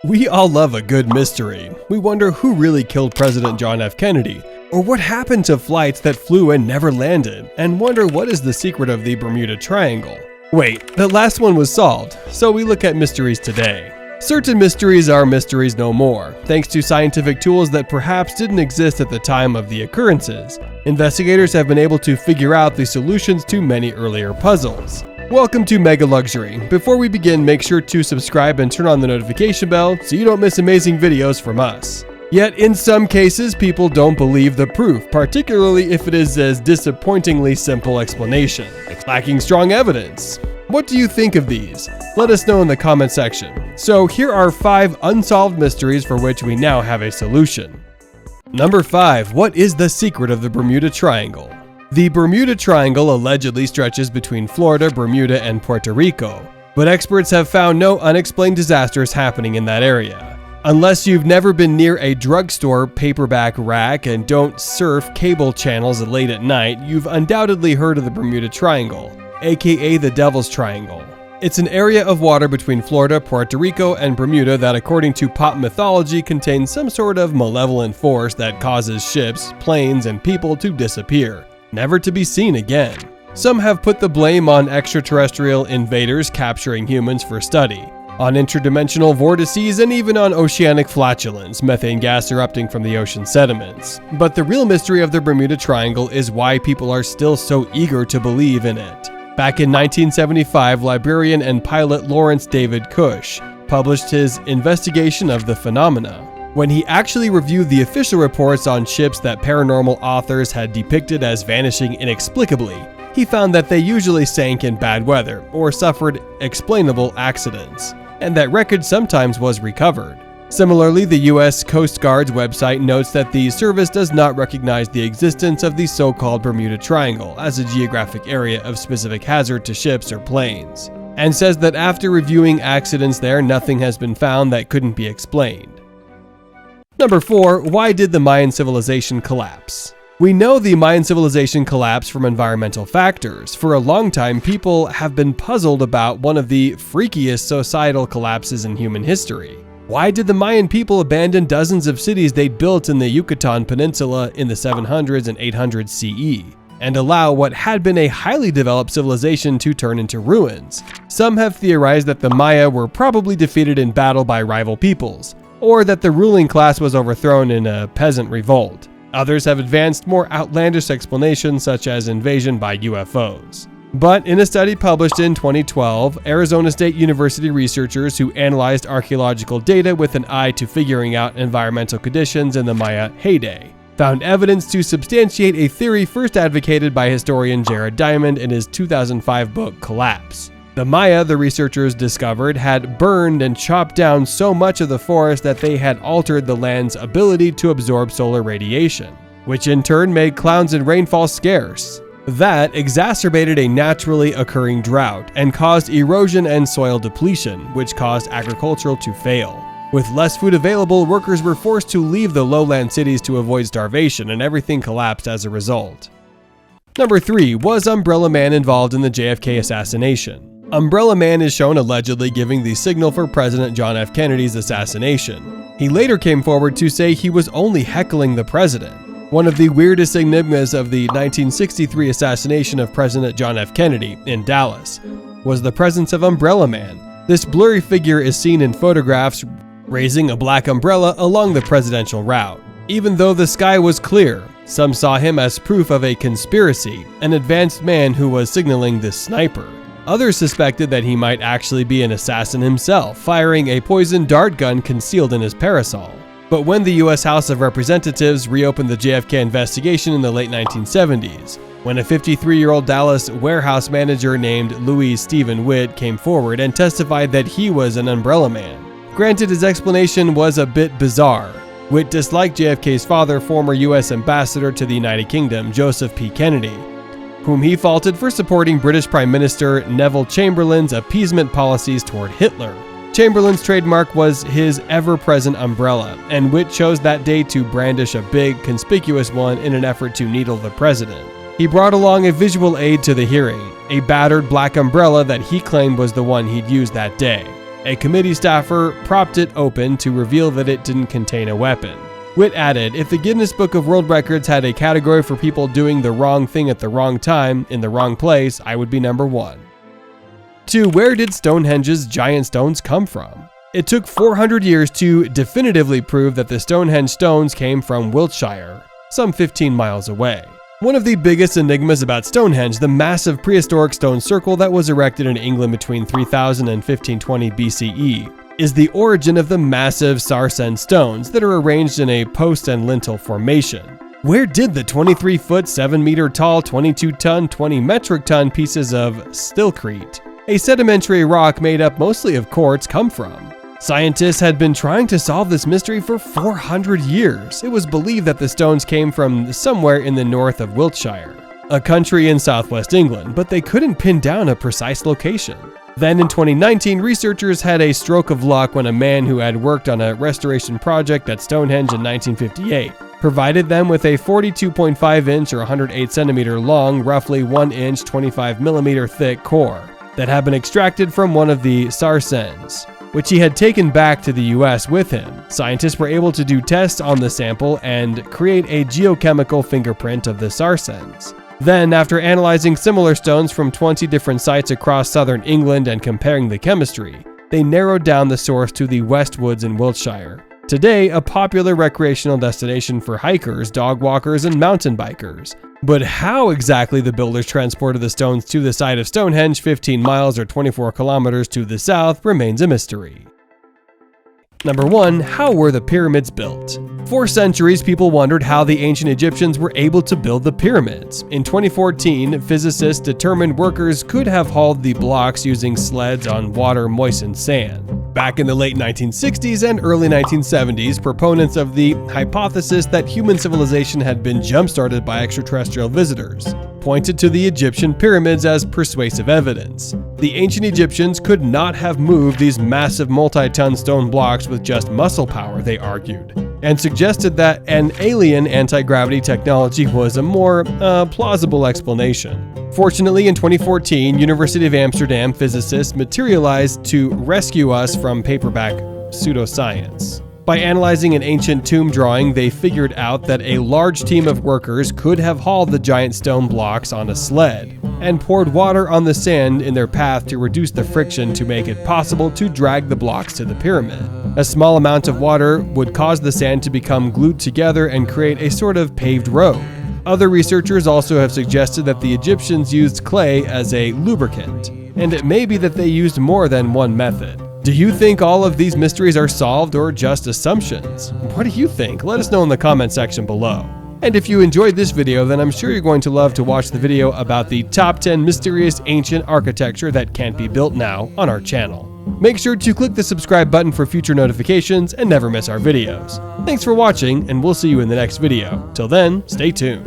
We all love a good mystery. We wonder who really killed President John F. Kennedy, or what happened to flights that flew and never landed, and wonder what is the secret of the Bermuda Triangle. Wait, the last one was solved, so we look at mysteries today. Certain mysteries are mysteries no more, thanks to scientific tools that perhaps didn't exist at the time of the occurrences. Investigators have been able to figure out the solutions to many earlier puzzles. Welcome to Mega Luxury. Before we begin, make sure to subscribe and turn on the notification bell so you don't miss amazing videos from us. Yet in some cases, people don't believe the proof, particularly if it is a disappointingly simple explanation, lacking strong evidence. What do you think of these? Let us know in the comment section. So here are 5 unsolved mysteries for which we now have a solution. Number 5. What is the secret of the Bermuda Triangle? The Bermuda Triangle allegedly stretches between Florida, Bermuda, and Puerto Rico, but experts have found no unexplained disasters happening in that area. Unless you've never been near a drugstore paperback rack and don't surf cable channels late at night, you've undoubtedly heard of the Bermuda Triangle, aka the Devil's Triangle. It's an area of water between Florida, Puerto Rico, and Bermuda that, according to pop mythology, contains some sort of malevolent force that causes ships, planes, and people to disappear, never to be seen again. Some have put the blame on extraterrestrial invaders capturing humans for study, on interdimensional vortices, and even on oceanic flatulence, methane gas erupting from the ocean sediments. But the real mystery of the Bermuda Triangle is why people are still so eager to believe in it. Back in 1975, librarian and pilot Lawrence David Cush published his investigation of the phenomena. When he actually reviewed the official reports on ships that paranormal authors had depicted as vanishing inexplicably, he found that they usually sank in bad weather or suffered explainable accidents, and that wreckage sometimes was recovered. Similarly, the U.S. Coast Guard's website notes that the service does not recognize the existence of the so-called Bermuda Triangle as a geographic area of specific hazard to ships or planes, and says that after reviewing accidents there, nothing has been found that couldn't be explained. Number 4. Why did the Mayan civilization collapse? We know the Mayan civilization collapsed from environmental factors. For a long time, people have been puzzled about one of the freakiest societal collapses in human history. Why did the Mayan people abandon dozens of cities they'd built in the Yucatan Peninsula in the 700s and 800s CE, and allow what had been a highly developed civilization to turn into ruins? Some have theorized that the Maya were probably defeated in battle by rival peoples, or that the ruling class was overthrown in a peasant revolt. Others have advanced more outlandish explanations, such as invasion by UFOs. But in a study published in 2012, Arizona State University researchers who analyzed archaeological data with an eye to figuring out environmental conditions in the Maya heyday found evidence to substantiate a theory first advocated by historian Jared Diamond in his 2005 book Collapse. The Maya, the researchers discovered, had burned and chopped down so much of the forest that they had altered the land's ability to absorb solar radiation, which in turn made clouds and rainfall scarce. That exacerbated a naturally occurring drought and caused erosion and soil depletion, which caused agriculture to fail. With less food available, workers were forced to leave the lowland cities to avoid starvation, and everything collapsed as a result. Number 3. Was Umbrella Man involved in the JFK assassination? Umbrella Man is shown allegedly giving the signal for President John F. Kennedy's assassination. He later came forward to say he was only heckling the president. One of the weirdest enigmas of the 1963 assassination of President John F. Kennedy in Dallas was the presence of Umbrella Man. This blurry figure is seen in photographs raising a black umbrella along the presidential route. Even though the sky was clear, some saw him as proof of a conspiracy, an advanced man who was signaling the sniper. Others suspected that he might actually be an assassin himself, firing a poison dart gun concealed in his parasol. But when the U.S. House of Representatives reopened the JFK investigation in the late 1970s, when a 53-year-old Dallas warehouse manager named Louis Stephen Witt came forward and testified that he was an Umbrella Man. Granted, his explanation was a bit bizarre. Witt disliked JFK's father, former U.S. Ambassador to the United Kingdom, Joseph P. Kennedy, whom he faulted for supporting British Prime Minister Neville Chamberlain's appeasement policies toward Hitler. Chamberlain's trademark was his ever-present umbrella, and Witt chose that day to brandish a big, conspicuous one in an effort to needle the president. He brought along a visual aid to the hearing, a battered black umbrella that he claimed was the one he'd used that day. A committee staffer propped it open to reveal that it didn't contain a weapon. Witt added, "If the Guinness Book of World Records had a category for people doing the wrong thing at the wrong time, in the wrong place, I would be number 1. 2. Where did Stonehenge's giant stones come from? It took 400 years to definitively prove that the Stonehenge stones came from Wiltshire, some 15 miles away. One of the biggest enigmas about Stonehenge, the massive prehistoric stone circle that was erected in England between 3000 and 1520 BCE, is the origin of the massive Sarsen stones that are arranged in a post and lintel formation. Where did the 23-foot, 7-meter tall, 22-ton, 20-metric-ton pieces of stilcrete, a sedimentary rock made up mostly of quartz, come from? Scientists had been trying to solve this mystery for 400 years. It was believed that the stones came from somewhere in the north of Wiltshire, a country in southwest England, but they couldn't pin down a precise location. Then in 2019, researchers had a stroke of luck when a man who had worked on a restoration project at Stonehenge in 1958 provided them with a 42.5-inch or 108 centimeter long, roughly 1 inch, 25 millimeter thick core that had been extracted from one of the Sarsens, which he had taken back to the US with him. Scientists were able to do tests on the sample and create a geochemical fingerprint of the Sarsens. Then, after analyzing similar stones from 20 different sites across southern England and comparing the chemistry, they narrowed down the source to the Westwoods in Wiltshire. Today, a popular recreational destination for hikers, dog walkers, and mountain bikers. But how exactly the builders transported the stones to the site of Stonehenge 15 miles or 24 kilometers to the south remains a mystery. Number 1. How were the pyramids built? For centuries, people wondered how the ancient Egyptians were able to build the pyramids. In 2014, physicists determined workers could have hauled the blocks using sleds on water-moistened sand. Back in the late 1960s and early 1970s, proponents of the hypothesis that human civilization had been jump-started by extraterrestrial visitors pointed to the Egyptian pyramids as persuasive evidence. The ancient Egyptians could not have moved these massive multi-ton stone blocks with just muscle power, they argued, and suggested that an alien anti-gravity technology was a more plausible explanation. Fortunately, in 2014, University of Amsterdam physicists materialized to rescue us from paperback pseudoscience. By analyzing an ancient tomb drawing, they figured out that a large team of workers could have hauled the giant stone blocks on a sled and poured water on the sand in their path to reduce the friction to make it possible to drag the blocks to the pyramid. A small amount of water would cause the sand to become glued together and create a sort of paved road. Other researchers also have suggested that the Egyptians used clay as a lubricant, and it may be that they used more than one method. Do you think all of these mysteries are solved or just assumptions? What do you think? Let us know in the comment section below. And if you enjoyed this video, then I'm sure you're going to love to watch the video about the top 10 mysterious ancient architecture that can't be built now on our channel. Make sure to click the subscribe button for future notifications and never miss our videos. Thanks for watching, and we'll see you in the next video. Till then, stay tuned.